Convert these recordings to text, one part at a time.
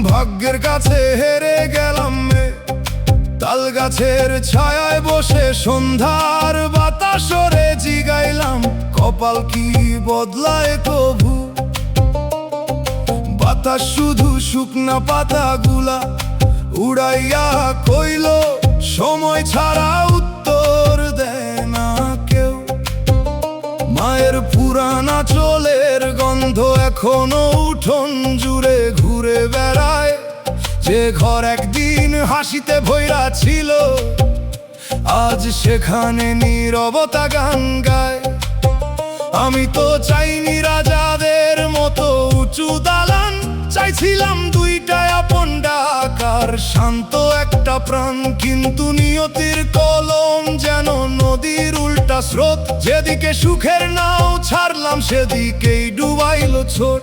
ভাগ্যের কাছে হেরে গেলাম তাল গাছের ছায়ায় বসে সন্ধ্যার বাতাসরে জিগাইলাম কপাল কি বদলায় কভু। বাতাস শুধু শুকনা পাতাগুলা উড়াইয়া কইল সময় ছাড়া উত্তর দেয় না কেউ। মায়ের পুরানা চোলের গন্ধ এখনো উঠোন জুড়ে ঘুরে বেড়ায়, যে ঘর একদিন হাসিতে ভৈরা ছিল আজ সেখানে নীরবতা গান গায়। আমি তো চাইনি রাজাদের মতো উঁচু দালান, চাইছিলাম দুইটা আপন ডাকার শান্ত একটা প্রাণ। কিন্তু নিয়তির কলম যেন নদীর উল্টা স্রোত, যেদিকে সুখের নাও ছাড়লাম সেদিকেই ডুবাইল ছোট।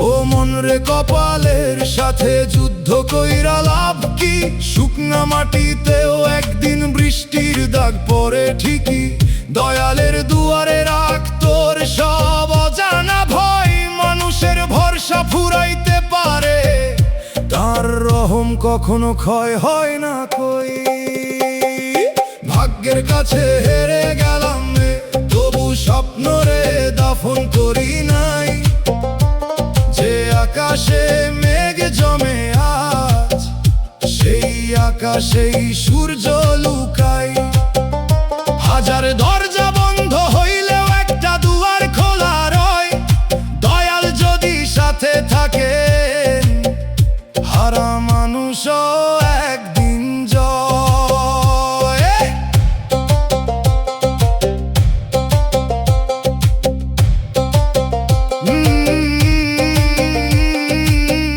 ও মন রে, কপালের সাথে যুদ্ধ কইরা লাভ কি? শুকনা মাটিতেও একদিন বৃষ্টির দাগ পড়ে ঠিকই। দয়ালের দুয়ারে রাখ তোর সব অজানা ভয়, মানুষের ভরসা ফুরাইতে পারে, তার রহম কখনো ক্ষয় হয় না কই। ভাগ্যের কাছে হেরে গেলাম তবু স্বপ্ন রে দাফন করি নাই। যে আকাশে মেঘ জমে আজ সেই আকাশেই সূর্য লুকাই। হাজার দরজা বন্ধ হইলেও একটা দুয়ার খোলা রয়, দয়াল যদি সাথে থাকে হারা মানুষও একদিন জয়।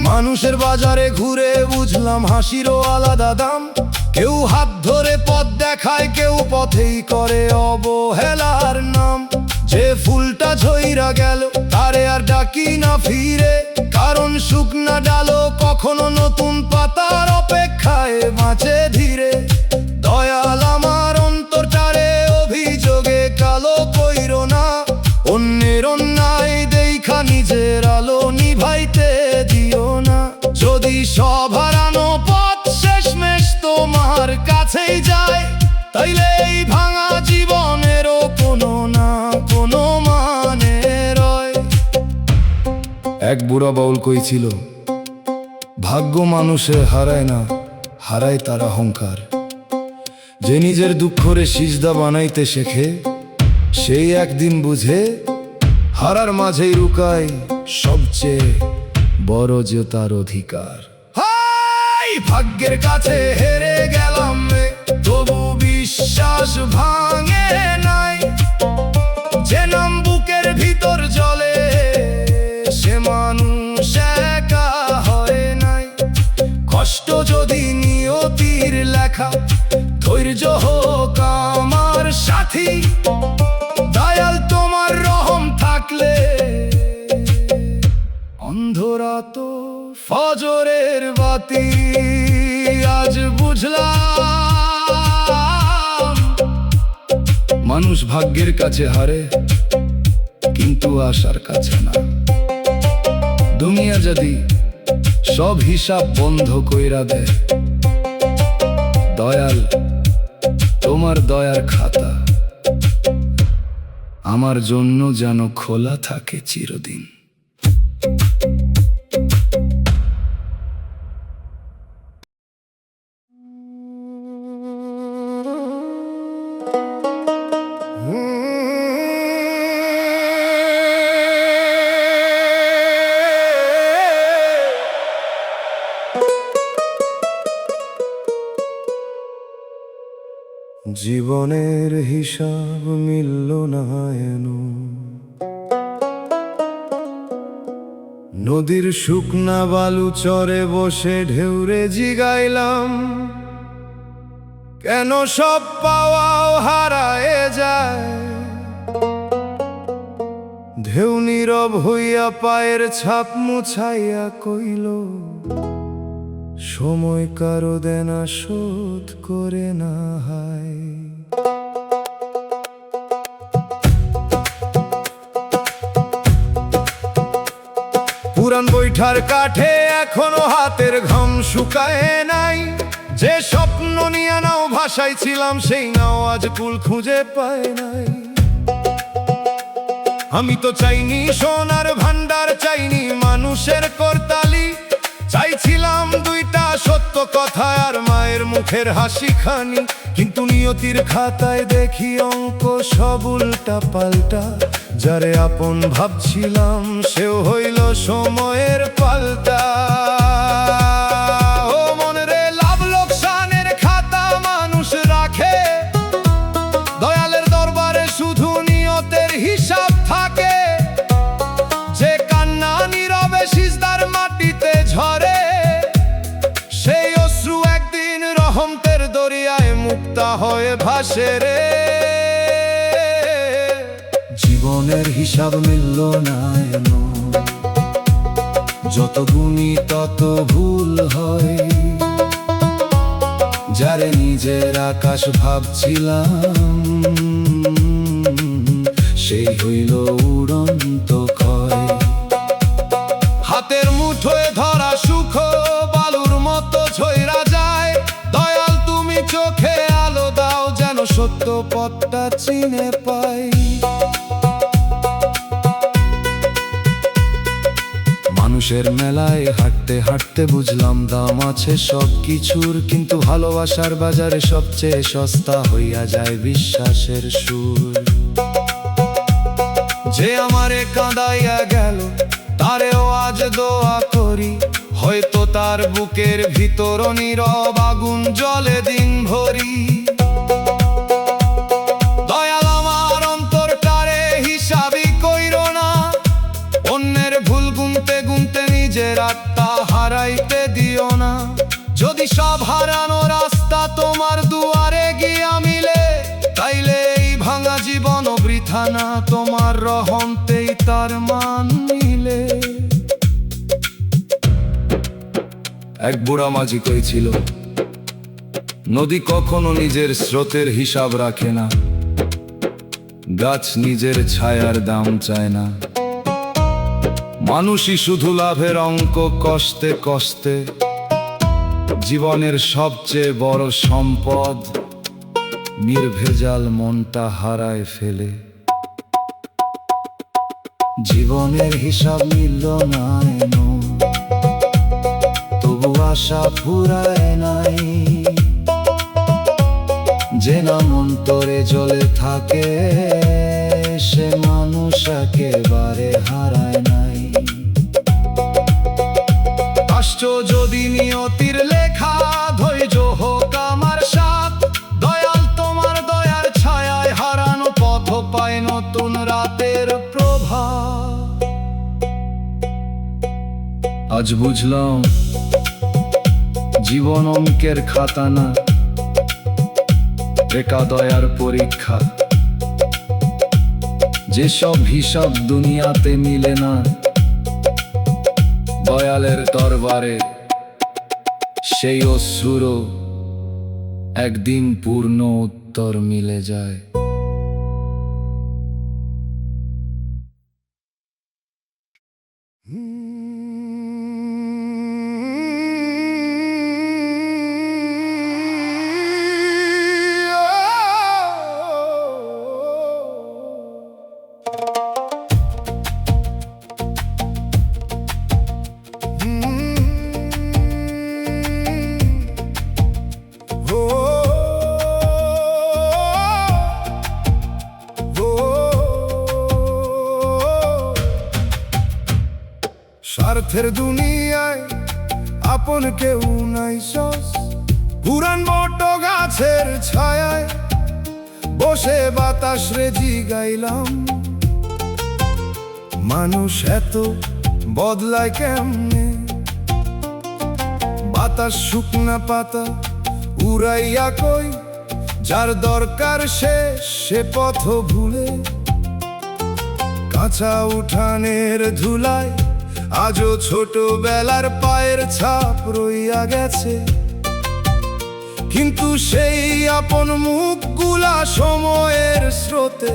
মানুষের বাজারে ঘুরে বুঝলাম হাসিরও আলাদা দাম। কেউ হাত ধরে পথ দেখায়, কেউ পথেই করে অবহেলার নাম। যে ফুলটা ঝইরা গেল তারে আর ডাকি না ফিরে, কারণ শুকনা ডালো কখনো নতুন পাতার অপেক্ষায় বাঁচে ধীরে। দয়াল আমার অন্তরটারে অভিযোগে কালো কইরো না, অন্যের অন্যায় দেখা নিজের আলো নিভাইতে দিও না। যদি সব হারানো পথ শেষমেশ তোমার কাছেই যায়, তাইলে এই ভাঙা জীবনেরও কোনো না কোনো মানে রয়। এক বুড়া বাউল কইছিল, ভাগ্য মানুষে হারায় না, হারায় তার অহংকার। যে নিজের দুঃখরে সিজদা বানাইতে শেখে, সেই একদিন বুঝে হারার মাঝেই রুকায় সবচেয়ে বড় যে তার অধিকার। হাই ভাগ্যের কাছে হেরে গেলাম তবু বিশ্বাস ভাঙে নাই। যে নাম বুকের ভিতর জ্বলে সে মানুষ একা হয় নাই। কষ্ট যদি নিয়তির লেখা, ধৈর্য হোক আমার সাথী। দয়াল তোমার রহম থাকলে অন্ধরাত ফজরের বাতি। আজ বুঝলাম মানুষ ভাগ্যের কাছে হারে, কিন্তু আশার কাছে না। দুনিয়া যদি সব হিসাব বন্ধ কইরা দেয়, দয়াল তোমার দয়ার খাতা আমার জন্য যেন খোলা থাকে চিরদিন। জীবনের হিসাব মিলল না এনো, নদীর শুকনা বালু চরে বসে ঢেউরে জিগাইলাম, কেন সব পাওয়াও হারায়ে যায়। ঢেউ নীরব হইয়া পায়ের ছাপ মুছাইয়া কইল, সময় কারো দেনা শোধ করে না হায়। পুরান বৈঠার কাঠে এখনো হাতের ঘাম শুকায় নাই। যে স্বপ্ন নিয়ে নাও ভাষায় ছিলাম, সেই নাও আজ কুল খুঁজে পায় নাই। আমি তো চাইনি সোনার ভান্ডার, চাইনি মানুষের করতালি, চাইছিলাম দুইটা সত্য কথা আর মায়ের মুখের হাসি খানি। কিন্তু নিয়তির খাতায় দেখি অঙ্ক সব উল্টা পাল্টা। যারে আপন ভাবছিলাম সেও হইল সময়ের পাল্টা। ও মন রে, লাভ লোকসানের খাতা মানুষ রাখে, দয়ালের দরবারে শুধু নিয়তের হিসাব থাকে। যে কান্না নীরবে সিজদার মাটিতে ঝরে, সেই অশ্রু একদিন রহমতের দরিয়ায় মুক্তা হয়ে ভাসে রে। জীবনের হিসাব মিলল না এন, যত গুণী তত ভুল হয়। যারে নিজের আকাশ ভাবছিলাম, সেই হইল উড়ন্ত ক্ষয়। হাতের মুঠোয় ধরা সুখ বালুর মতো ঝইরা যায়। দয়াল তুমি চোখে আলো দাও, যেন সত্য পথটা চিনে পাই। মানুষের মেলায় হাঁটতে হাঁটতে বুঝলাম দাম আছে সব কিছুর, কিন্তু ভালোবাসার বাজারে সবচেয়ে সস্তা হইয়া যায় বিশ্বাসের সুর। যে আমারে কাঁদাইয়া গেল তারেও আজ দোয়া করি, হয়তো তার বুকের ভিতর নীরব আগুন জ্বলে দিন ভরি। দয়াল আমার অন্তরটারে হিসাবই কইরো না, অন্যের ভুল গুনতে গুনতে নিজের আত্মা হারাইতে দিও না। যদি সব হারানো রাস্তা তোমার দুয়ারে গিয়া মিলে, তাইলে এই ভাঙা জীবন বৃথা না, তোমার রহমতেই তার মান মিলে। এক বুড়া মাঝি কইছিল, নদী কখনো নিজের স্রোতের হিসাব রাখে না, গাছ নিজের ছায়ার দাম চায় না। মানুষই শুধু লাভের অঙ্ক কষ্টে কষ্টে, জীবনের সবচেয়ে বড় সম্পদ নির্ভেজাল মনটা হারায় ফেলে। জীবনের হিসাব মিলল না এন, তবু আশা ফুরায় নাই। যে নাম অন্তরে জ্বলে থাকে, সে মানুষ একেবারে হারায় নাই। কষ্ট যদি নিয়তির লেখা, ধৈর্য হোক আমার সাথ। দয়াল তোমার দয়ার ছায়ায় হারানো পথ পায় নতুন রাতের প্রভা। আজ বুঝলাম জীবন অঙ্কের খাতা না, একা দয়ার পরীক্ষা। যেসব হিসাব দুনিয়াতে মিলে না, দয়ালের দরবারে সেই অশ্রুরও একদিন পূর্ণ উত্তর মিলে যায়। স্বার্থের দুনিয়ায় আপন কেউ নাই সস। পুরান বট গাছের ছায়ায় বসে বাতাস রে জিগাইলাম, মানুষ এত বদলায় কেমনে। বাতাস শুকনা পাতা উড়াইয়া কই, যার দরকার সে পথ ভুলে। কাঁচা উঠানের ধুলায় আজও ছোটবেলার পায়ের ছাপ রইয়া গেছে, কিন্তু সেই আপন মুখগুলা সময়ের স্রোতে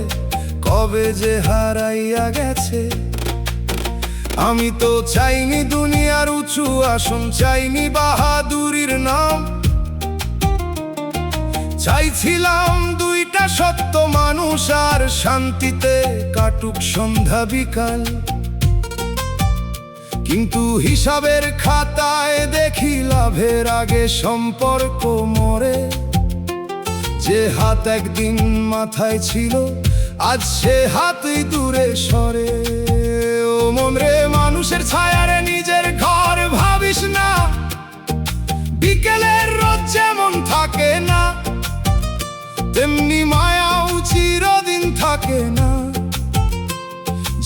কবে যে হারাইয়া গেছে। আমি তো চাইনি দুনিয়ার উঁচু আসন, চাইনি বাহাদুরির নাম, চাইছিলাম দুইটা সত্য মানুষ আর শান্তিতে কাটুক সন্ধ্যা বিকাল। কিন্তু হিসাবের খাতায় দেখি লাভের আগে সম্পর্ক মরে। যে হাত একদিন মাথায় ছিল আজ সে হাতই দূরে সরে। ও মন রে, মানুষের ছায়ারে নিজের ঘর ভাবিস না, বিকেলের রোদ যেমন থাকে না তেমনি মায়াও চিরদিন থাকে না।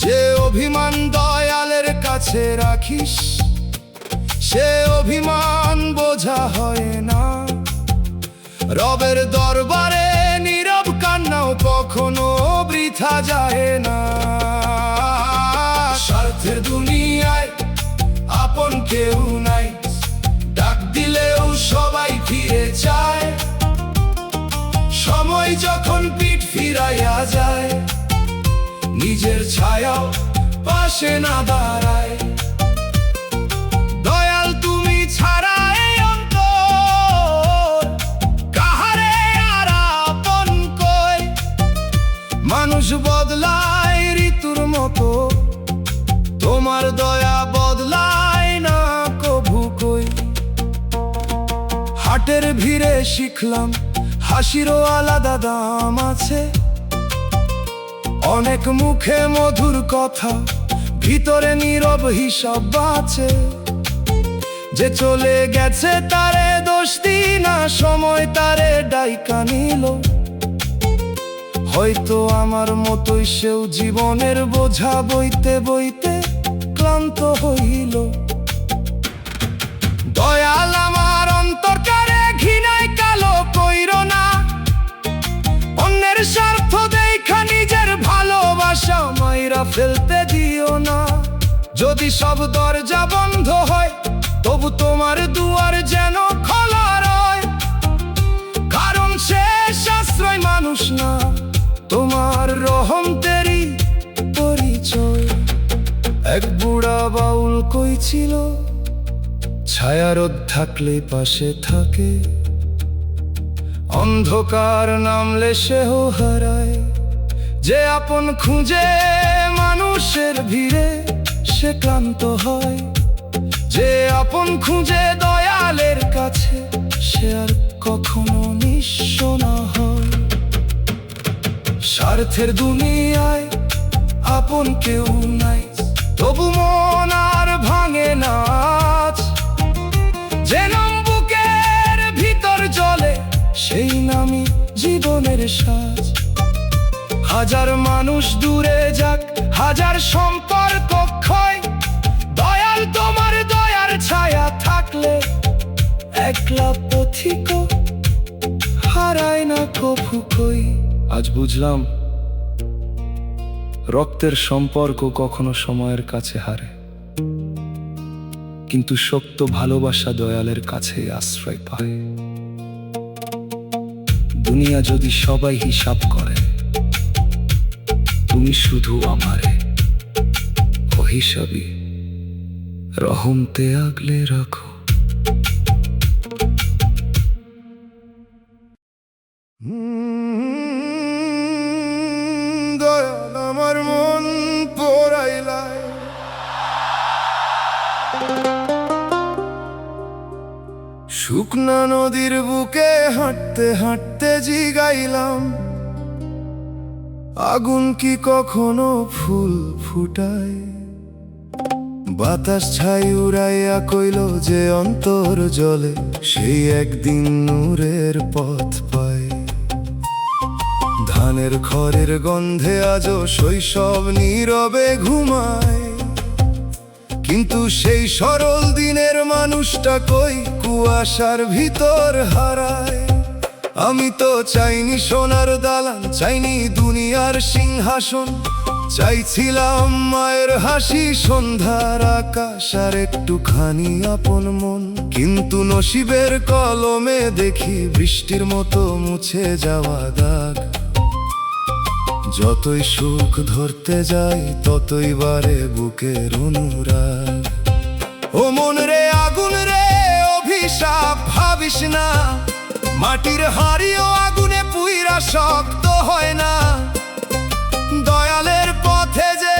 যে অভিমান দয়ালের কাছে রাখিস সে অভিমান বোঝা হয় না। রবের দরবারে নীরব কান্নাও কখনো বৃথা যায় না। স্বার্থের দুনিয়ায় আপন কেউ নাই, ডাক দিলেও সবাই ফিরে যায়। সময় যখন পিঠ ফিরাইয়া যায়, নিজের ছায়াও পাশে না দাঁড়ায়। দয়াল তুমি ছাড়া এই অন্তর কাহারে আর আপন কই। মানুষ বদলায় ঋতুর মতো, তোমার দয়া বদলায় না কভু কই। হাটের ভিড়ে শিখলাম হাসিরও আলাদা দাম আছে, অনেক মুখে মধুর কথা ভিতরে নীরব হিসাব আছে। যে চলে গেছে তারে দোষ দিই না, সময় তারে ডাইকা নিল। হয়তো আমার মতোই সেও জীবনের বোঝা বইতে বইতে ক্লান্ত হইল। দয়াল আমার অন্তরকারে ঘৃণায় কালো কইরো না, অন্যের স্বার্থ দেখা নিজের ভালোবাসা মাইরা ফেলতে দিও না। যদি সব দরজা বন্ধ হয় তবু তোমার দুয়ার যেন খোলা রয়, কারণ শেষ আশ্রয় মানুষ না, তোমার রহমতেরই পরিচয়। এক বুড়া বাউল কইছিল, ছায়ারোদ থাকলে পাশে থাকে, অন্ধকার নামলে সেও হারায়। যে আপন খুঁজে মানুষের ভিড়ে সে ক্লান্ত হয়, যে আপন খুঁজে দয়ালের কাছে সে আর কখনো নিঃস্ব না হয়। স্বার্থের দুনিয়ায় আপন কেউ নাই, তবু মন আর ভাঙে না আজ। যে নাম বুকের ভিতর জ্বলে সেই নামই জীবনের সাজ। হাজার মানুষ দূরে যাক, হাজার সম্পর্ক ক্ষয়, দয়াল তোমার দয়ার ছায়া থাকলে একলা পথিক হারায় না কভু কই। আজ বুঝলাম রক্তের সম্পর্ক কখনো সময়ের কাছে হারে, কিন্তু শক্ত ভালোবাসা দয়ালের কাছে আশ্রয় পায়। দুনিয়া যদি সবাই হিসাব করে, তুমি শুধু আমারে অহিসাবী রহমতে আগলে রাখো। দয়াল আমার মন পোড়াইলায়, শুকনা নদীর বুকে হাঁটতে হাঁটতে জিগাইলাম, আগুন কি কখনো ফুল ফুটায়? বাতাস ছাই উড়াইয়া কইল যে অন্তর জলে সেই একদিন নূরের পথ পায়। ধানের খড়ের গন্ধে আজও শৈশব নীরবে ঘুমায়, কিন্তু সেই সরল দিনের মানুষটা কই কুয়াশার ভিতর হারায়। আমি তো চাইনি সোনার দালান, চাইনি দুনিয়ার সিংহাসন, চাইছিলাম মায়ের হাসি, সন্ধ্যার আকাশ আর একটুখানি আপন মন। কিন্তু নসিবের কলমে দেখি বৃষ্টির মতো মুছে যাওয়া দাগ। যতই সুখ ধরতে যাই ততই বাড়ে বুকের অনুরাগ। ও মন রে আগুন রে অভিশাপ ভাবিস না, মাটির হাড়িও আগুনে পুইরা শক্ত হয় না। দয়ালের পথে যে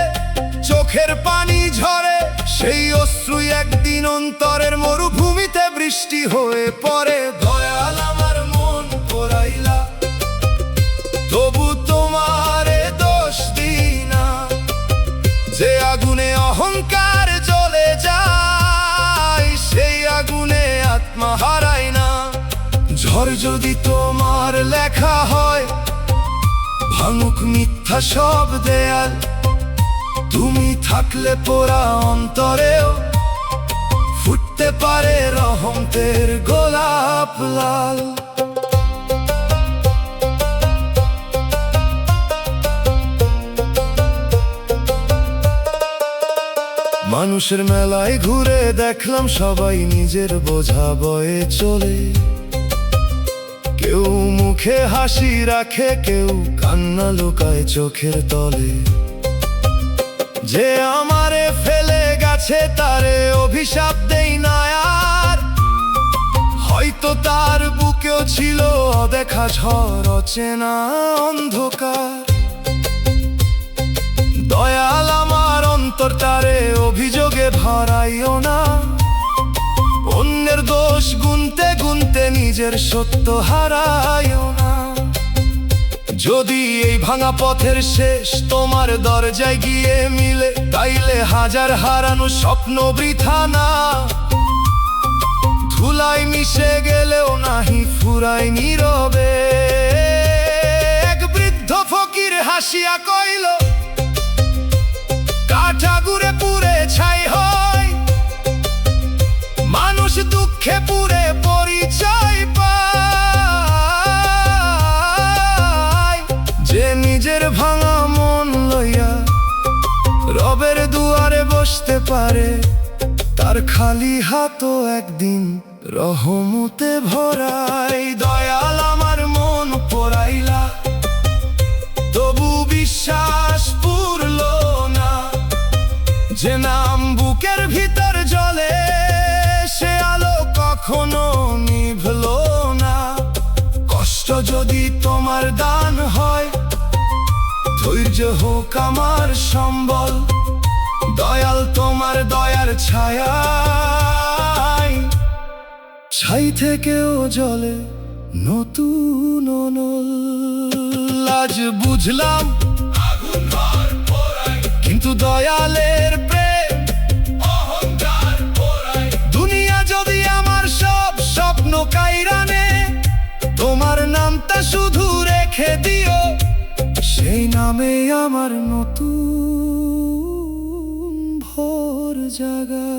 চোখের পানি ঝরে, সেই অশ্রুই একদিন অন্তরের মরুভূমিতে বৃষ্টি হয়ে পড়ে। দয়াল আমার মন পোড়াইলা, তবু তোমারে দোষ দিই না। যে আগুনে অহংকার জ্বলে যায়, সেই আগুনে আত্মা হারায় না। ঝড় যদি তোমার লেখা হয়, ভাঙুক মিথ্যা সব দেয়াল। তুমি থাকলে পোড়া অন্তরেও ফুটতে পারে রহমতের গোলাপ লাল। মানুষের মেলায় ঘুরে দেখলাম সবাই নিজের বোঝা বয়ে চলে। কেউ মুখে হাসি রাখে, কেউ কান্না লুকায় চোখের তলে। যে আমারে ফেলে গেছে তারে অভিশাপ দেই না আর, হয়তো তার বুকেও ছিল অদেখা ঝড়, অচেনা অন্ধকার। দয়াল আমার অন্তর তারে অভিযোগে ভরাইও না। অন্যের দোষ গুনতে গুনতে নিজের সত্য হারাইও না। যদি এই ভাঙা পথের শেষ তোমার দরজায় গিয়ে মিলে, তাইলে হাজার হারানো স্বপ্ন বৃথা না। ধুলায় মিশে গেলেও নাহি ফুরায় নীরবে। এক বৃদ্ধ ফকির হাসিয়া কইল, কাঠা গুড়ে পুড়ে ছাই হয়, মানুষ দুঃখে পুড়ে পরিচয় পায়। যে নিজের ভাঙা মন লইয়া রবের দুয়ারে বসতে পারে, তার খালি হাতও একদিন রহমতে ভরাই। দয়াল আমার মন পোড়াইলা, তবু বিশ্বাস পুরল না। যে নাম বুকের ভিতর জ্বলে, সে আলো কখনো নিভল না। কষ্ট যদি তোমার দান হয়, ধৈর্য হোক আমার সম্বল। দয়াল তোমার দয়ার ছায়ায়, ছাই থেকেও জ্বলে নতুন অনল। আজ বুঝলাম কিন্তু দয়ালের প্রেম অহংকার পোড়ায়। দুনিয়া যদি আমার সব স্বপ্ন কাইরানে, তোমার নামটা শুধু রেখে দিও, সেই নামে আমার নতুন ভোর জাগায়।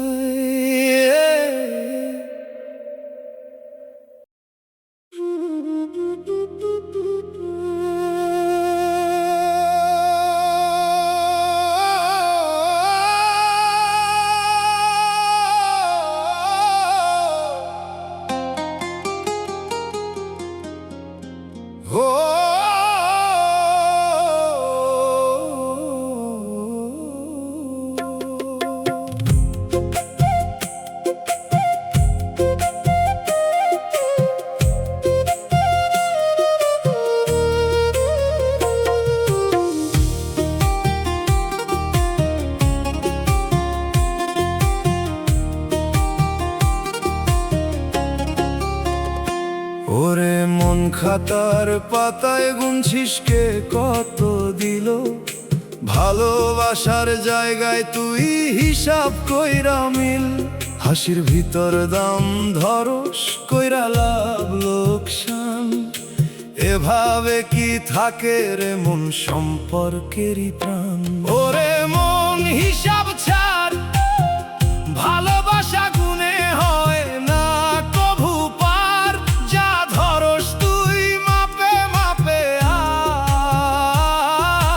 ওরে মন খাতার পাতায় গুনছিস কে কত দিল, ভালোবাসার জায়গায় তুই হিসাব কইরা মিল। হাসির ভিতর দাম ধরস কইরা লাভ লোকসান, এভাবে কি থাকে রে মন সম্পর্কেরই প্রাণ। ওরে মন হিসাব ছাড়, ভালোবাসা গুণে হয় না কভু পার, যা ধরস তুই মাপে মাপে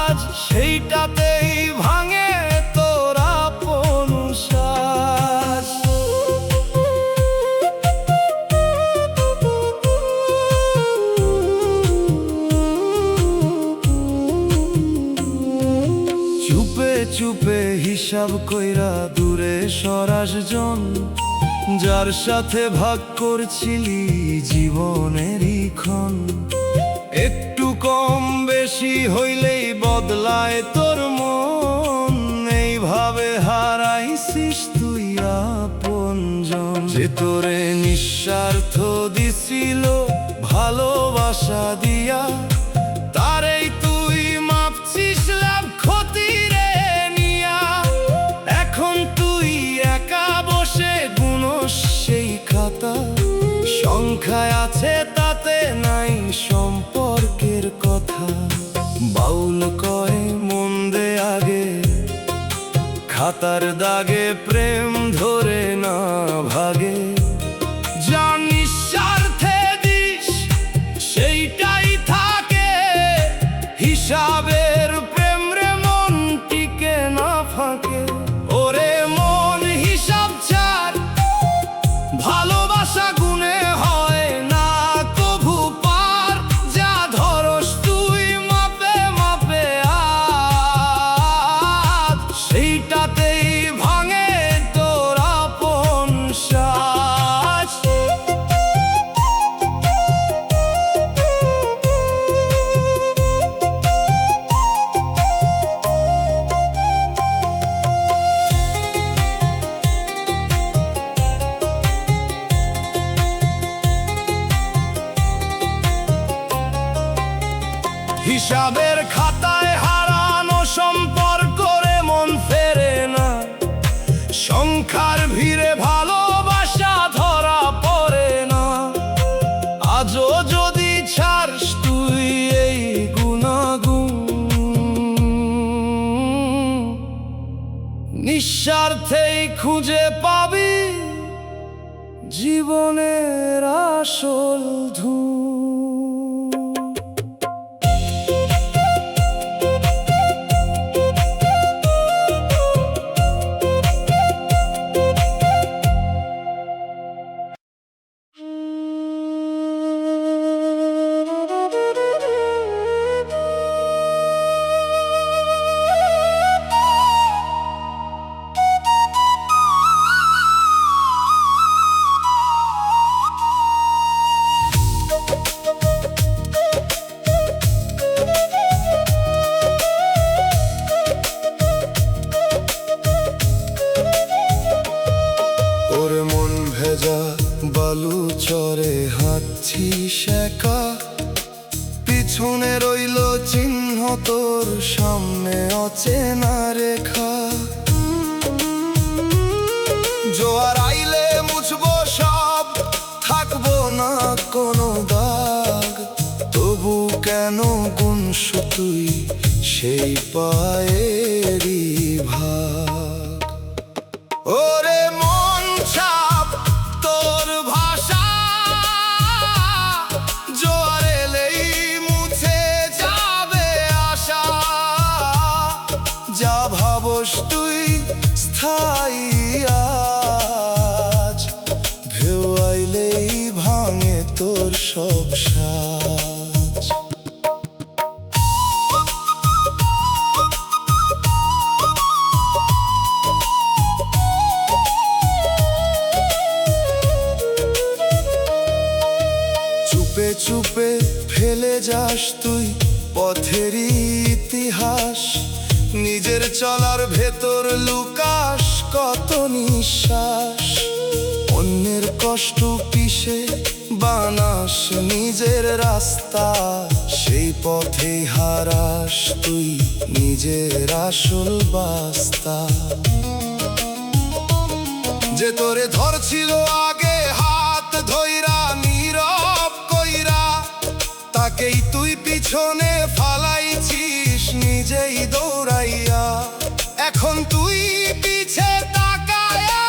আজ, সেইটাতেই ভাঙে তোর আপন শ্বাস। চুপে চুপে হিসাব কইরা দূরে সরাস জন, যার সাথে ভাগ করছিলি জীবনেরই ক্ষণ। একটু কম বেশি হইলেই বদলায় তোর মন, এইভাবে হারাইছিস তুই আপনজন। যে তোরে নিঃস্বার্থ দিছিল ভালোবাসা দিয়া, তারেই তুই মাপছিস লাভ ক্ষতি রে নিয়া। এখন তুই একা বসে গুনস সেই খাতা, সংখ্যায় আছে তাতে নাই সম্পর্কের কথা। বাউল কয় মন দে আগে, খাতার দাগে প্রেম ধরে না ভাগে। যা নিঃস্বার্থে দিস সেইটাই থাকে, হিসাবের প্রেম রে মন টিকে না ফাঁকে। ওরে মন হিসাব ছাড়, ভালোবাসা গুণে হয় না কভু পার, যা ধরস তুই মাপে মাপে আজ, সেইটাতেই ভাঙে তোর আপন শ্বাস। হিসাবের খাতায় হারানো সম্পর্ক রে মন ফেরে না, সংখ্যার ভিড়ে ভালোবাসা ধরা পড়ে না। আজও যদি ছাড়স তুই এই গুনাগুন, নিঃস্বার্থেই খুঁজে পাবি জীবনের আসল ধূ। ওরে মন ভেজা বালু চরে হাঁটছিস একা, পিছনে রইল চিহ্ন তোর সামনে অচেনা রেখা। জোয়ার আইলে মুছবো সব, থাকবো না কোনো দাগ, তবু কেন গুনস তুই সেই পায়েরই ভাগ। ওরে মন ছাপ তোর ভাষা, জোয়ার এলেই মুছে যাবে আশা। যা ভাবস তুই স্থায়ী আজ, ঢেউ আইলেই ভাঙে তোর সব সাজ। চুপে চুপে ফেলে যাস তুই পথেরই ইতিহাস, নিজের চলার ভেতর লুকাস কত নিঃশ্বাস। অন্যের কষ্ট পিষে বানাস নিজের রাস্তা, সেই পথেই হারাস তুই নিজের আসল বাস্তা। যে তোরে ধরছিল আগে হাত ধইরা নীরব কইরা, তাকেই তুই পিছনে ফালাইছিস নিজেই দৌড়াইয়া। এখন তুই পিছে তাকায়া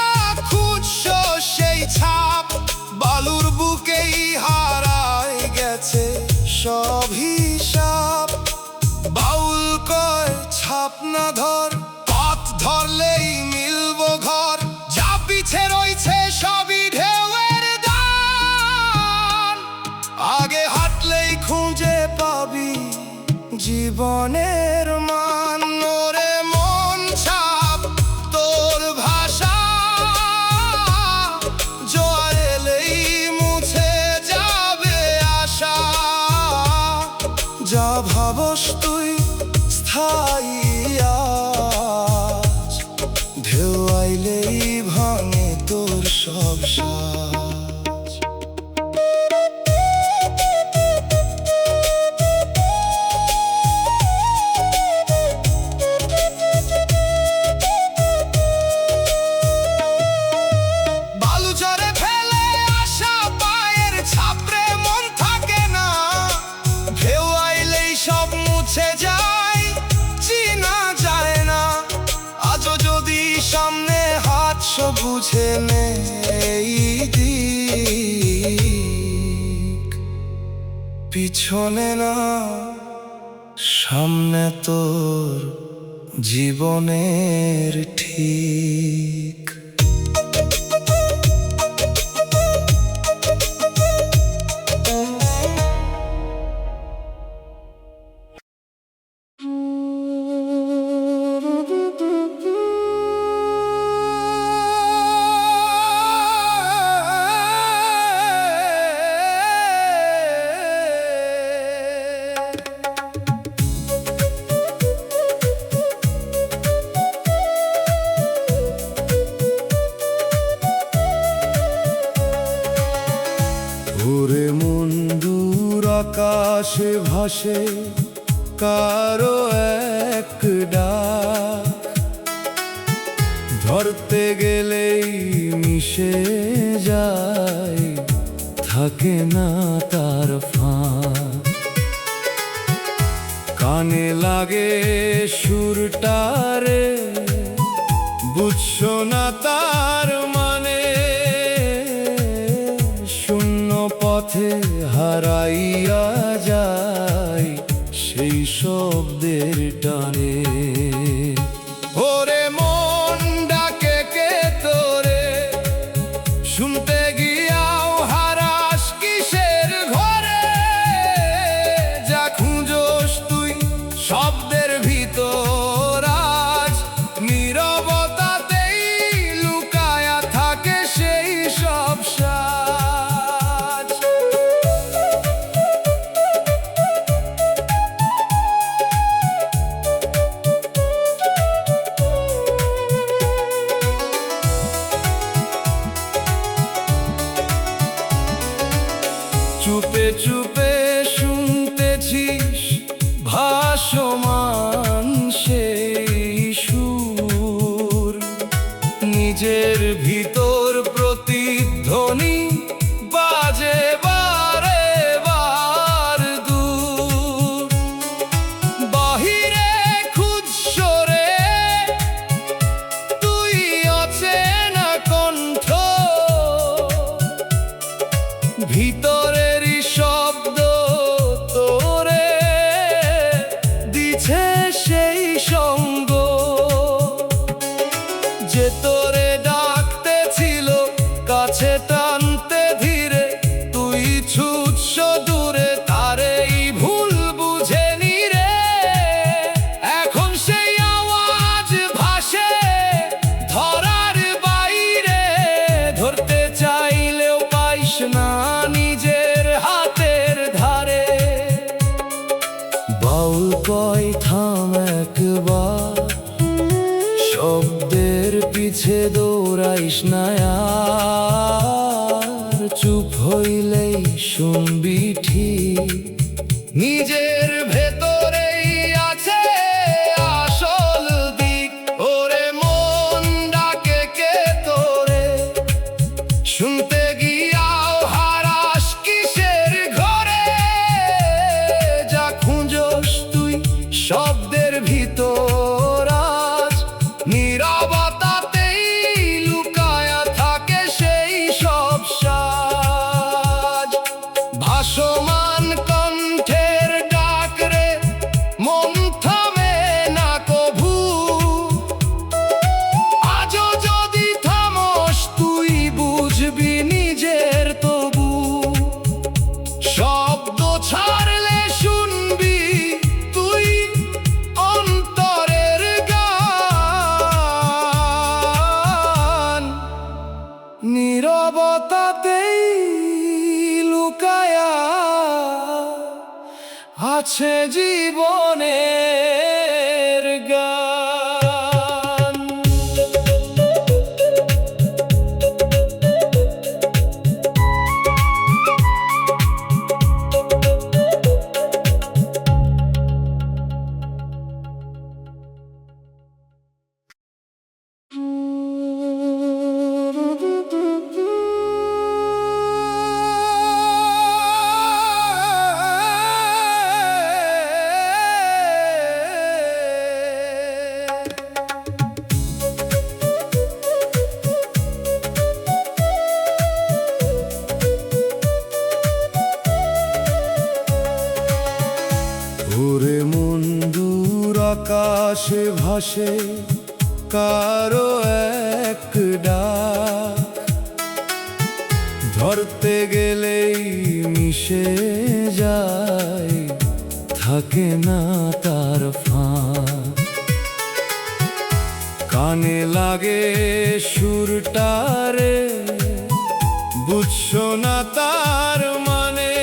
ভাবনা ধর, পথ ধরলেই মিলবো ঘর, যা পিছে রয়েছে সবই ঢেউয়ের দান। আগে হাঁটলেই খুঁজে পাবি জীবনের মান। ওরে মন ছাপ তোর ভাষা, জোয়ার এলেই মুছে যাবে আশা। যা ভাবস তুই স্থায়ী আজ, ঢেউ আইলেই ভাঙে তোর সব সাজ। বালুচরে ফেলে আসা পায়ের ছাপড়ে মন থাকে না, ঢেউ আইলেই সব মুছে যায়, চিনা যায় না। আজও যদি সামনে হাঁটছ বুঝে নে এই দিক, পিছনে না সামনে তোর জীবনের ঠিক। ওরে মন দূর আকাশে ভাসে কারো এক ডাক, ধরতে গেলেই মিশে যায়, থাকে না তার ফাঁক। কানে লাগে সুরটারে, বুঝছো না তার মানে, শূন্য পথে হারাইয়া যায় সেই শব্দের টানে। ওরে মন ডাকে কে তোরে, শুনতে গিয়াও হারাস কিসের ঘরে। যা খুঁজোস তুই শব্দের ভিতর আজ, নীরবতাতেই লুকায়া থাকে সেই সব সাজ। চুপে চুপে শুনতেছিস ভাসমান সেই সুর, নিজের ভিতর প্রতিধ্বনি বাজে বারে বার দূর। বাহিরে খুঁজছরে তুই অচেনা কণ্ঠ, ভিতরেরই শব্দ তোরে দিছে সেই সঙ্গ, যে তোরে ডাকতে ছিল কাছে টানতে ধীরে, তুই ছুটছ দূরে তারেই ভুল বুঝে নিরে। এখন সেই আওয়াজ ভাসে ধরার বাইরে, ধরতে চাইলেও পাইস না নিজের হাতের ধারে। বাউল কয় থাম একবার, শব্দের পিছে দৌড়াইস না আর, চুপ হইলেই শুনবি ঠিক নিজের ভেতরেই আছে আসল দিক। ওরে মন ডাকে কে তোরে, শুনতে গিয়াও হারাস কিসের ঘরে। যা খুঁজোস তুই শব্দের ভিতর আজ, নীরবতাতেই লুকায়া থাকে সেই সব সাজ। ভাসমান কণ্ঠের ডাক রে, মন থামে না কভু, নীরবতাতেই লুকায়া আছে জীবনের গান। ওরে মন দূর আকাশে ভাসে কারো এক ডাক, ধরতে গেলেই মিশে যায়, থাকে না তার ফাঁক। কানে লাগে সুরটারে, বুঝছো না তার মানে,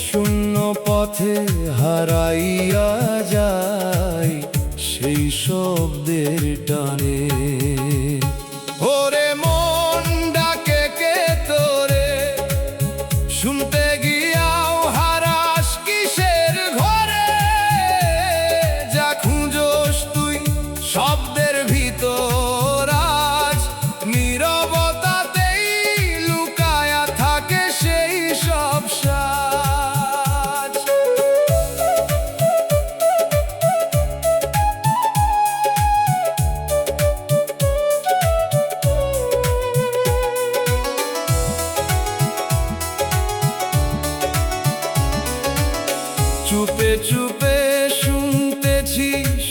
শূন্য পথে হারাইয়া যায় সেই শব্দের টানে। ওরে মন ডাকে কে তোরে, শুনতে গিয়াও হারাস কিসের ঘরে, যা খুঁজোস তুই শব্দের ভিতর আজ, নীরবতাতেই লুকায়া থাকে সেই সব সাজ। চুপে চুপে শুনতেছিস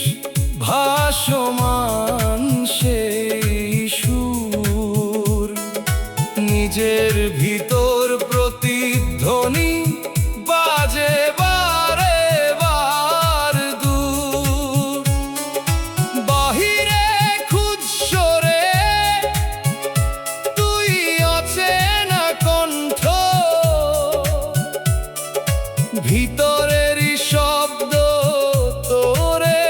ভাসমান সেই সুর, নিজের ভিতর প্রতিধ্বনি বাজে বারে বার দূর। বাহিরে খুঁজছরে তুই অচেনা কণ্ঠ, ভিতরেরই শব্দ তোরে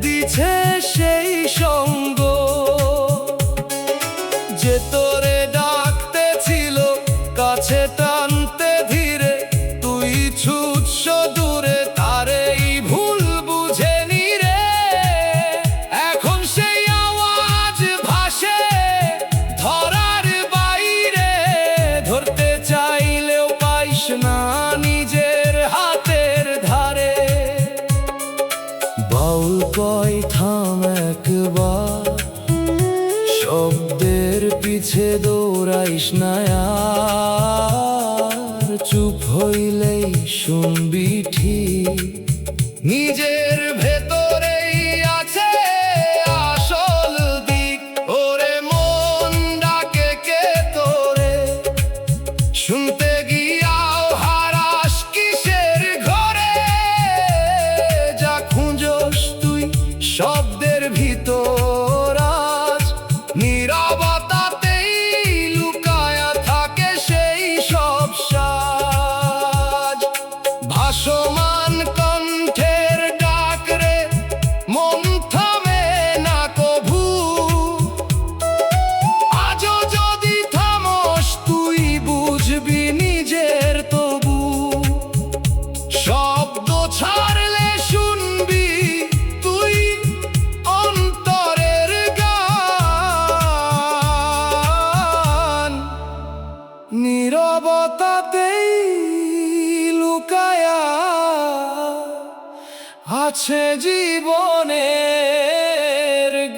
দিছে সেই সঙ্গ, যে তোরে ডাকতে ছিল কাছে টানতে ধীরে, তুই ছুটছ দূরে তারেই ভুল বুঝে নিরে। এখন সেই আওয়াজ ভাসে ধরার বাইরে, ধরতে চাইলেও পাইস না নিজের হাতের ধারে। বাউল কয় থাম একবার, শব্দের পিছে দৌড়াইস না আর, চুপ হইলেই শুনবি ঠিক নিজের ভেতরেই আছে আসল দিক। ওরে মন ডাকে কে তোরে, শুনতে গিয়াও হারাস কিসের ঘরে, যা খুঁজোস তুই শব্দের ভিতর আজ, নীরবতাতেই লুকায়া থাকে সেই সব সাজ। ভাসমান কণ্ঠের ডাক রে, মন থামে না কভু, আজও যদি থামস তুই বুঝবি নিজের তবু। শব্দ ছাড়লে শুনবি তুই অন্তরের গান, নীরবতাতেই লুকায়া আছে জীবনের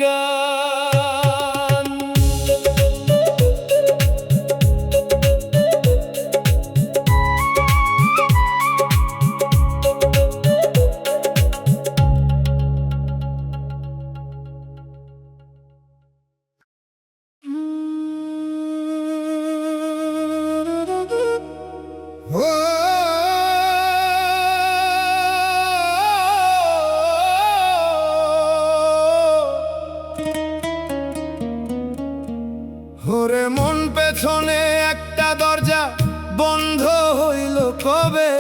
গান। ও ওরে মন পেছনে একটা দরজা বন্ধ হইল কবে,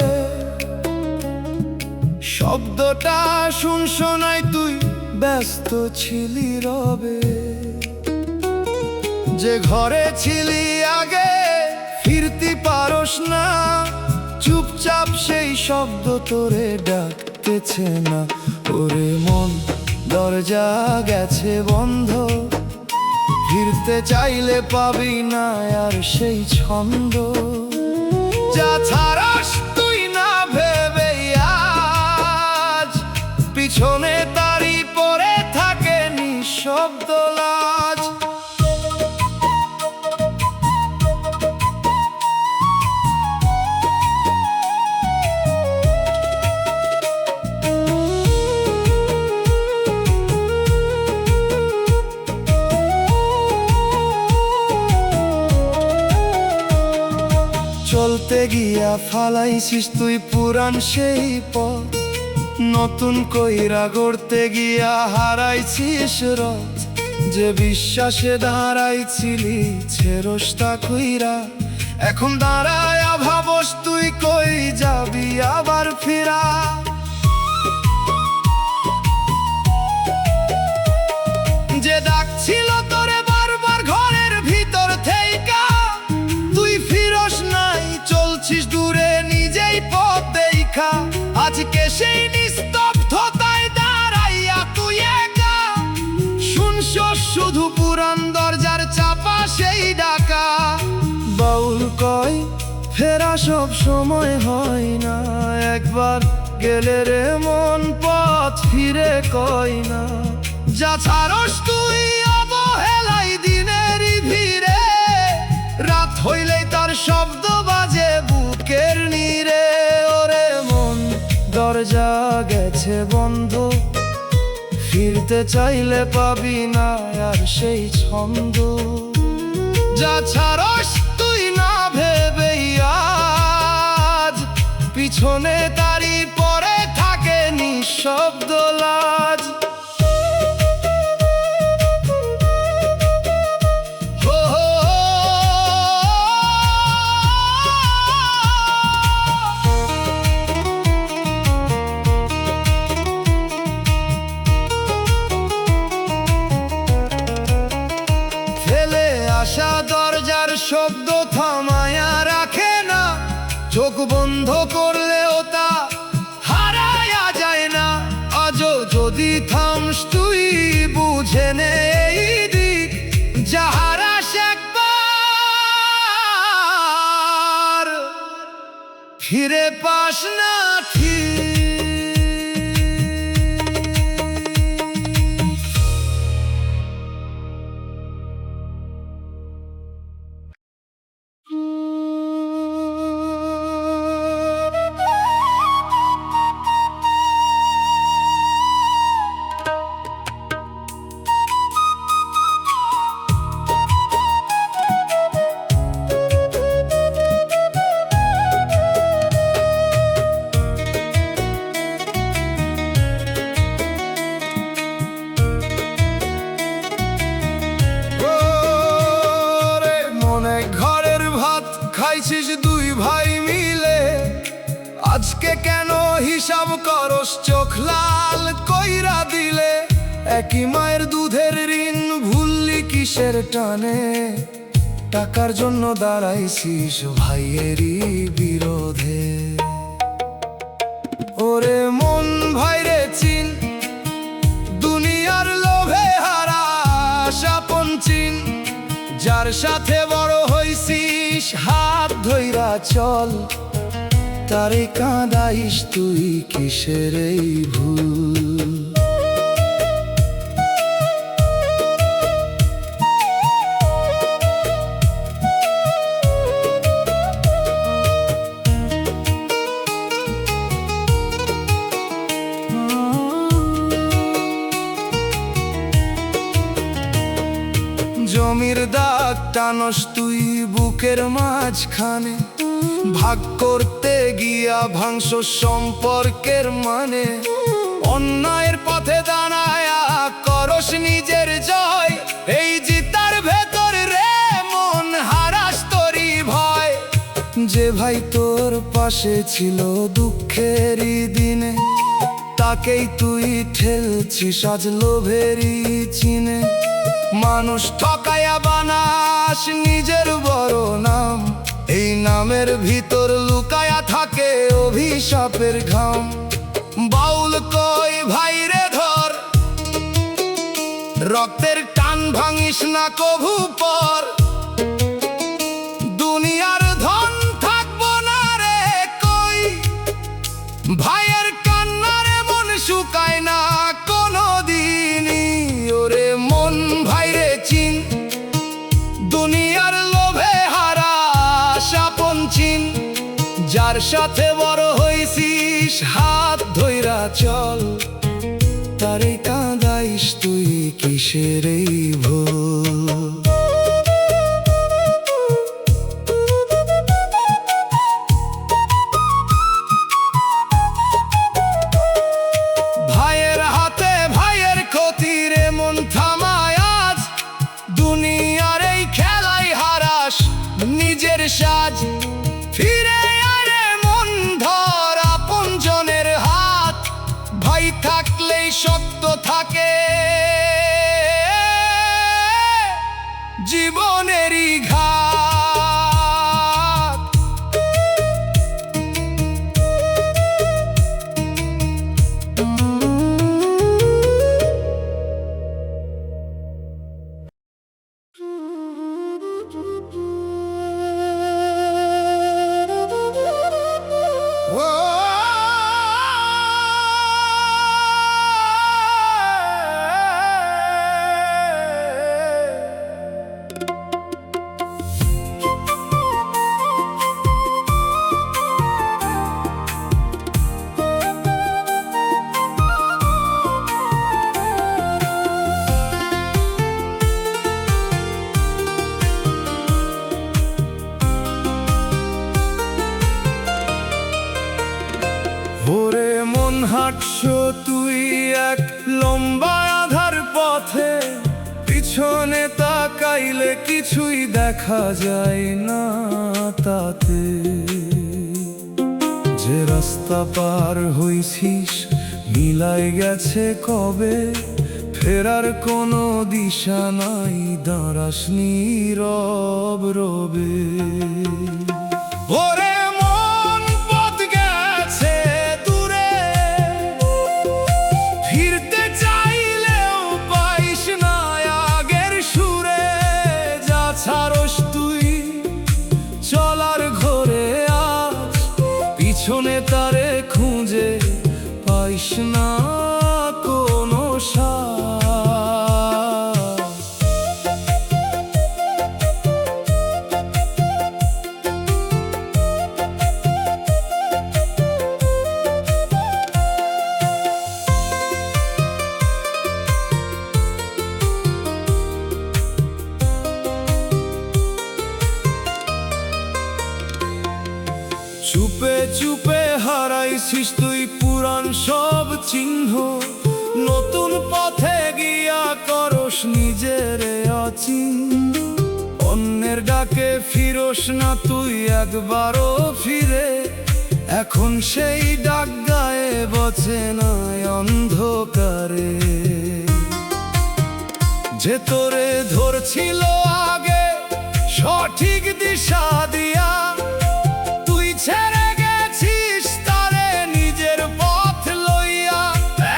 শব্দটা শুনশোনাই তুই ব্যস্ত ছিলি রবে। যে ঘরে ছিলি আগে ফিরতি পারস না, চুপচাপ সেই শব্দ তোরে ডাকতেছে না। ওরে মন দরজা গেছে বন্ধ, ফিরতে চাইলে পাবি না আর সেই ছন্দ। যা ছাড়াস তুই না ভেবে আজ, পিছনে তারি পরে থাকে নিঃশব্দ লাজ। চলতে গিয়া ফালাইছিস তুই পুরান সেই পথ, নতুন কইরা গড়তে গিয়া হারাইছিস রথ। যে বিশ্বাসে দাঁড়াইছিলি ছেরসটা কইরা, এখন দাঁড়ায় ভাবস তুই কই যাবি আবার ফিরা। যে ডাকছিল তোরে বারবার ঘরের ভিতর থেইকা, তুই ফিরস নাই চলছিস দূরে নিজেই পথ দেখা। আজকে সেই নিস্তব্ধতায় দাঁড়াইয়া তুই একা, শুনছ শুধু পুরান দরজার চাপা সেই ডাকা। বাউল কয় ফেরা সব সময় হয় না, একবার গেলে রে মন পথ ফিরে কয় না। যা ছাড়স তুই অবহেলাই দিনেরই ভিড়ে, রাত হইলেই তার শব্দ বাজে বুকের নীরে। ওরে মন দরজা গেছে বন্ধ, ফিরতে চাইলে পাবি না আর সেই ছন্দ। যা ছাড়স তুই না ভেবে আজ, পিছনে তারি পরে থাকে নিঃশব্দ লাজ। আশা দরজার শব্দ থামায়া রাখে না, চোখ বন্ধ করলেও তা হারায়া যায় না। আজও যদি থামস তুই বুঝে নে এই দিক, যাহারাস একবার ফিরে পাস না ঠিক। খাইছিস দুই ভাই মিলে, আজকে কেন হিসাব করস চোখ লাল কইরা দিলে। একই মায়ের দুধের ঋণ ভুললি কিসের টানে, টাকার জন্য দাঁড়াইছিস ভাইয়েরই বিরোধে। ওরে মন ভাইরে চিন, দুনিয়ার লোভে হারাস আপন চিন। যার সাথে বড় হইছিস হাত ধইরা চল, তারে কাঁদাইস তুই কিসের এই ভুল। জমির দাগ টানস তুই বুকের মাঝখানে, ভাগ করতে গিয়া ভাঙস সম্পর্কের মানে। অন্যায়ের পথে দাঁড়ায়া করস নিজের জয়, এই জিতার ভেতর রে যে ভাই তোর পাশে ছিল দুঃখেরই দিনে, তাকেই তুই ঠেলছিস আজ লোভেরই চিনে। মানুষ ঠকায়া বানাস নিজের বড় নাম, এই নামের ভিতর লুকায়া থাকে অভিশাপের ঘাম। বাউল কই ভাইরে ধর, রক্তের টান ভাঙিস না কভু পর। দুনিয়ার ধন থাকবো না রে কই, ভাইয়ের কান্নারে মন শুকায় না কোনো দিনই। ওরে মন ভাইরে চিন, দুনিয়ার লোভে হারাস আপন চিন। যার সাথে বড় হইছিস হাত ধইরা চল, তারে কাঁদাইস তুই কিসের এই ভুল। ভাইয়ের হাতে ভাইয়ের ক্ষতির মন থামায় আজ, দুনিয়ার এই খেলায় হারাস নিজের সাজ। ফিরে আরে মন ধর আপন জনের হাত, ভাই থাকলেই শক্ত থাকে জীবনেরই ঘাত। ওরে মন হাঁটছো তুই এক লম্বা আধার পথে, পিছনে তাকাইলে কিছুই দেখা যায় না তাতে। যে রাস্তা পার হইছিস মিলাই গেছে কবে, ফেরার কোনো দিশা নাই দাঁড়াস নীরব রবে। ওরে মন পথ গেছে দূরে, ফিরতে চাইলেও পাইস না আগের সুরে। যা ছাড়স তুই চলার ঘরে আজ, পিছনে তারে খুঁজে পাইস না কোনো সাথ। চুপে চুপে হারাইছিস তুই পুরান সব চিহ্ন, নতুন পথে গিয়া করস নিজের অচিন। অন্যের ডাকে ফিরোস না তুই একবারও ফিরে, এখন সেই ডাক গায়ে বচে নাই অন্ধকারে। যে তোরে ধরছিল আগে সঠিক দিশা দিয়া, তুই ছেড়ে গেছিস তারে নিজের পথ লইয়া।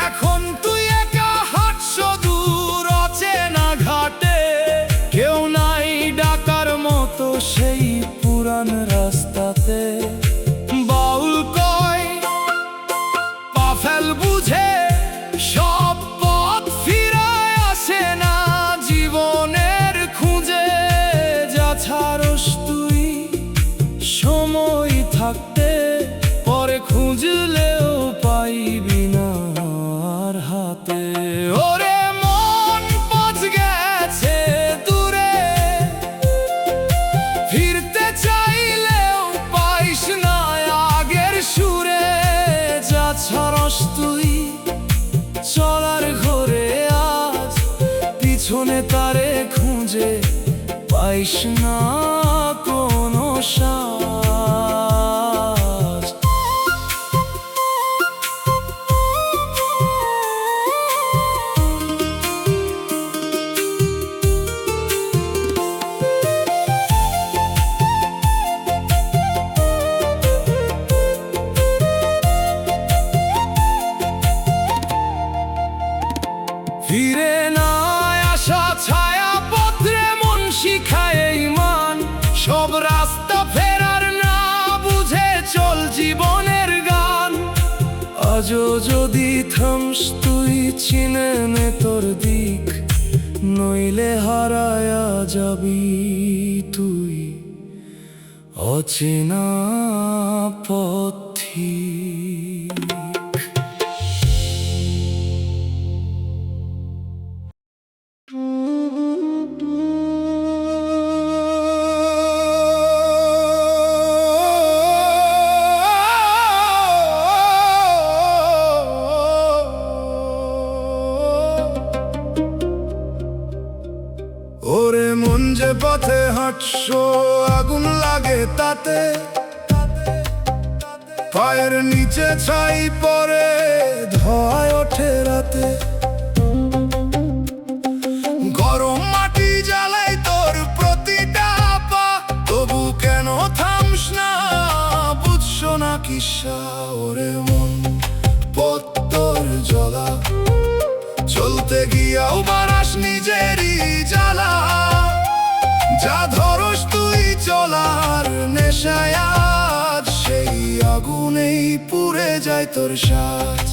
এখন তুই একা হাঁটছ দূর অচেনা ঘাটে, কেউ নাই ডাকার মতো সেই পুরান রাস্তাতে। বাউল কয় পা ফেল বুঝে সব পথ ফিরায় আসে না জীবনের খুঁজে। যা ছাড়স তুই সময় থাকতে, পরে খুঁজলেও পাইবি না আর হাতে। ওরে মন পথ গেছে দূরে, ফিরতে চাইলেও পাইস না আগের সুরে। যা ছাড়স তুই চলার ঘরে আজ, পিছনে তারে খুঁজে পাইস না কোনো সাথ। মানুষ তুই চিনে নে তোর দিক, নইলে হারায়া যাবি তুই অচেনা পথিক। ওরে মন যে পথে হাঁটছো আগুন লাগে তাতে, পায়ের নিচে ছাই পরে ধোঁয়ায় ওঠে রাতে। গরম মাটি জ্বালাই তোর প্রতিটা পা, তবু কেন থামস না বুঝছো না কিসা। ওরে মন পথ তোর জ্বলা, চলতে গিয়াও বারাস নিজেরই জ্বালা। যা ধরস তুই চলার নেশায় আজ, সেই আগুনেই পুড়ে যায় তোর সাজ।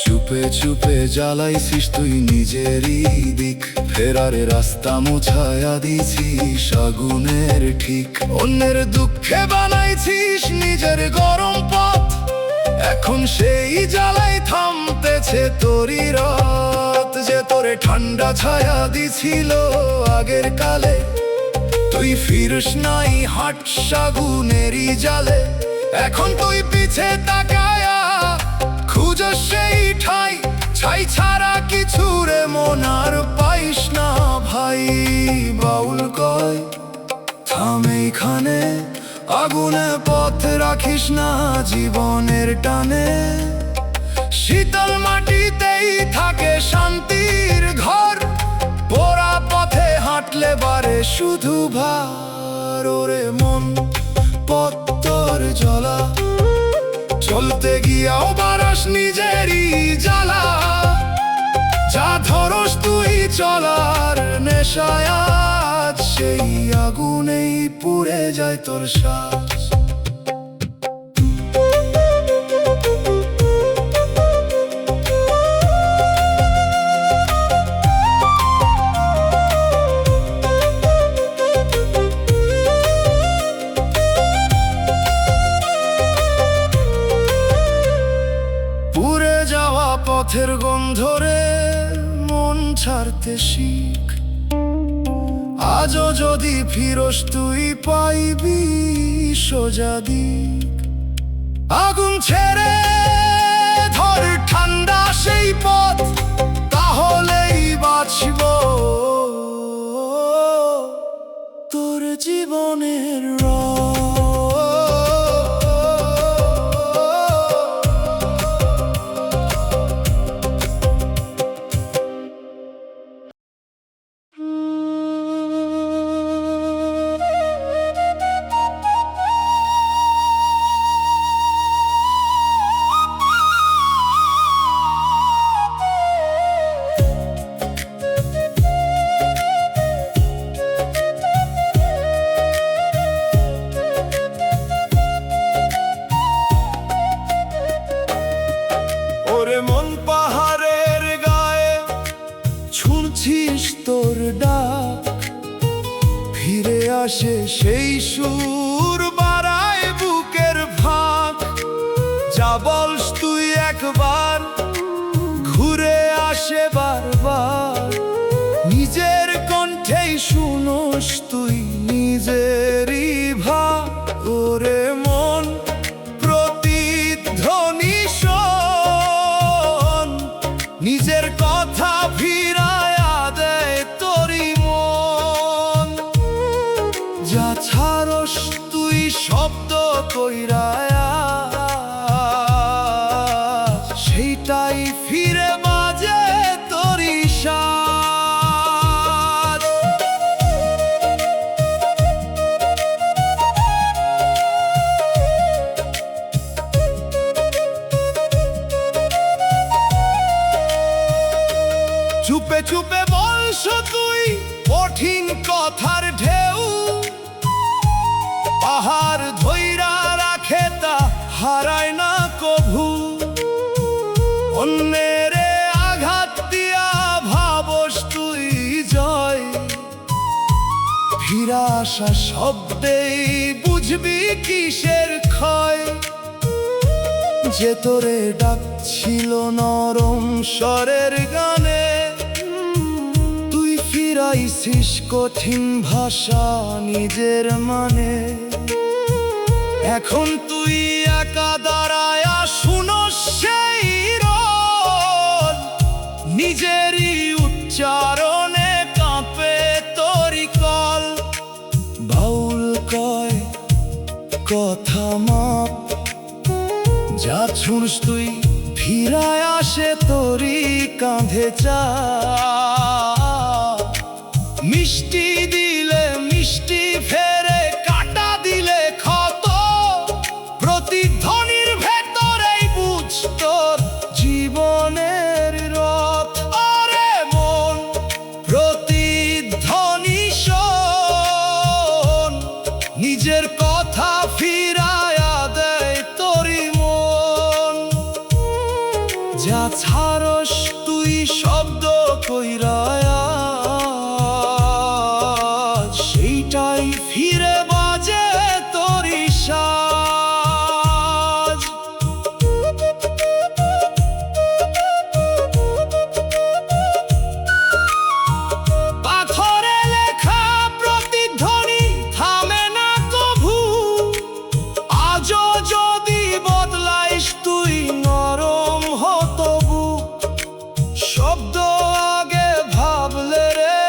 চুপে চুপে জ্বালাইছিস তুই নিজেরই দিক, ফেরার রাস্তা মোছায়া দিছিস আগুনের ঠিক। অন্যের দুঃখে বানাইছিস নিজের গরম পথ, এখন সেই জ্বালাই থামতেছে তোরই রথ। যে তোরে ঠান্ডা ছায়া দিছিল আগের কালে, তুই ফিরস নাই হাঁটস আগুনেরই জালে। এখন তুই পিছে তাকায়া খুঁজস সেই ঠাই, ছাই ছাড়া কিছু রে মন আর পাইস না ভাই। বাউল কয় থাম এইখানে, আগুনে পথ রাখিস না জীবনের টানে। শীতল মাটিতেই থাকে শান্তির ঘর, পোড়া পথে হাঁটলে বারে শুধু ভার। ওরে মন পথ তোর জ্বলা, চলতে গিয়াও বারাস নিজেরই জ্বালা। যা ধরস তুই চলার নেশায় আজ, সেই আগুনেই পুড়ে যায় তোর শ্বাস। পুড়ে যাওয়া পথের গন্ধরে মন ছাড়তে শিখ, আজও যদি ফিরস তুই পাইবি সোজা দিক। আগুন ছেড়ে ধর ঠান্ডা সেই পথ, তাহলেই বাঁচব তোর জীবনের রথ। ওরে মন পাহাড়ের গায়ে শুনছিস তোর ডাক, ফিরে আসে সেই সুর বাড়ায় বুকের ভাগ। যা বলস তুই একবার ঘুরে আসে বারবার, নিজের কণ্ঠেই শুনোস তুই নিজেরই ভাব। ওরে মন প্রতিধ্বনি শোন, নিজের কথা ফিরায়া দেয় তোরই মন। যা ছাড়স তুই শব্দ কইরায়া, সেইটাই ফিরে বাজে তোরই সাজ। চুপে চুপে বলছ তুই কঠিন কথা, হারায় না কভু। অন্যের আঘাত দিয়া ভাবস তুই জয়, ফিরা আসা শব্দেই বুঝবি কিসের ক্ষয়। যে তোরে ডাকছিল নরম স্বরের গানে, তুই ফিরাইছিস কঠিন ভাষা নিজের মানে। এখন তুই একা দাঁড়ায় শুনস সেই রোল, নিজেরই উচ্চারণে কাঁপে তোরি কল। বাউল কয় কথা মাপ, যা শুনস তুই ফিরায় আসে তোরি কাঁধে চা। মিষ্টি দিলে মিষ্টি ফেরে, কাটা দিলে ক্ষত, প্রতিধ্বনির ভেতরেই বুঝ তোর জীবনের রথ। আরে মন প্রতিধ্বনি শোন, নিজের কথা ফিরায়া দেয় তোরি মন। যা ছাড়স তুই শব্দ কইরায়া, সেইটাই ফিরে বাজে তোরি সাজ। পাথরে লেখা প্রতিধ্বনি থামে না কভু, আজও যদি বদলাইস তুই নরম হতবু। শব্দ আগে ভাবলে রে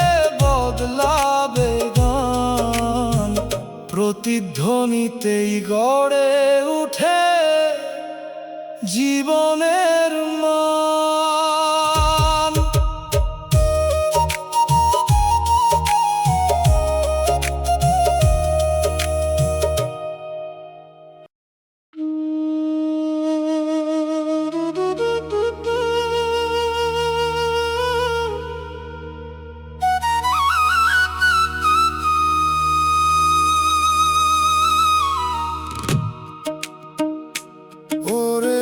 বদলাবে গান, প্রতিধ্বনিতেই গড়ে উঠে জীবনের মান। ওরে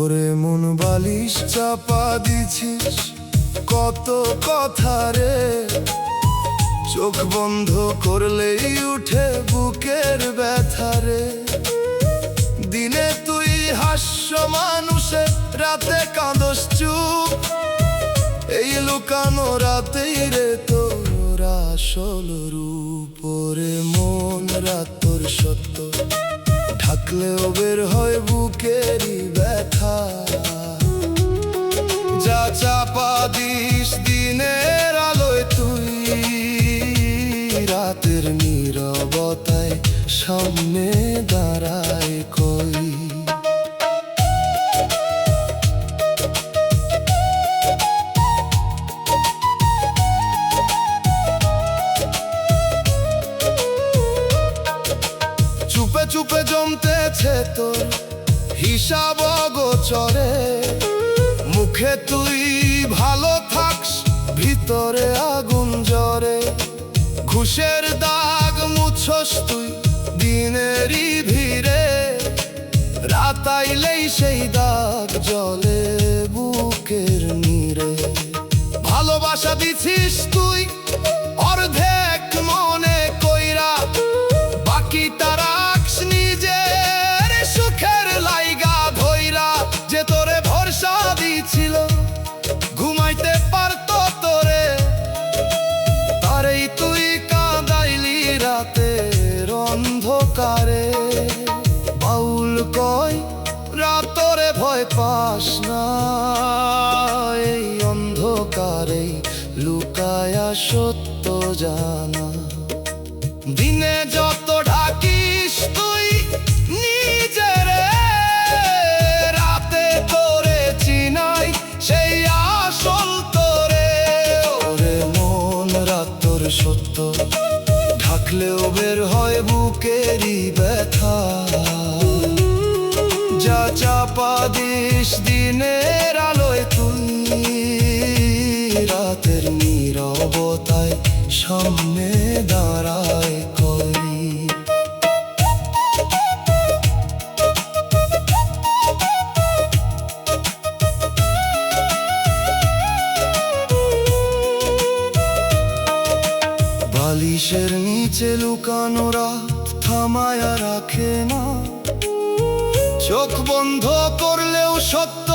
ওরে মন বালিশ চাপা দিছিস কত কথা রে, চোখ বন্ধ করলেই উঠে বুকের ব্যথা রে। দিনে তুই হাস্য মানুষে, রাতে কাঁদস চুপ, এই লুকানো রাতেই রে তোর আসল রূপ। ওরে মন রাত তোর সত্য, ঢাকলেও বের হয় বুকেরই ব্যথা। যা চাপা দিস দিনের আলোয় তুই, রাতের নীরবতায় সামনে দাঁড়ায় কই। চুপে চুপে জমতেছে তোর হিসাব অগোচরে, মুখে তুই ভালো থাকস, ভিতরে আগুন জ্বরে। ঘুষের দাগ মুছস তুই দিনেরই ভিড়ে, রাত আইলেই সেই দাগ জলে বুকের নীরে। ভালোবাসা দিছিস তুই অর্ধেক মনে কইরা, বাকিটা রাখস নিজের সুখের লাইগা ধইরা। যে তোরে ভরসা দিছিল ঘুমাইতে পারতো তোরে, তারেই তুই কাঁদাইলি রাতের অন্ধকারে। বাউল কয় রাতরে ভয় পাস না, এই অন্ধকারে লুকায়া সত্য জানা। দিনে যত ঢাকিস তুই নিজেরে, রাতে তোরে চিনাই সেই আসল তোরে। ওরে মন রাত তোর সত্য, ঢাকলেও বের হয় বুকেরই ব্যথা। যা চাপা দিস দিনের আলোয় তুই, বালিশের নিচে লুকানোরা থামায়া রাখে না, চোখ বন্ধ করলেও সত্য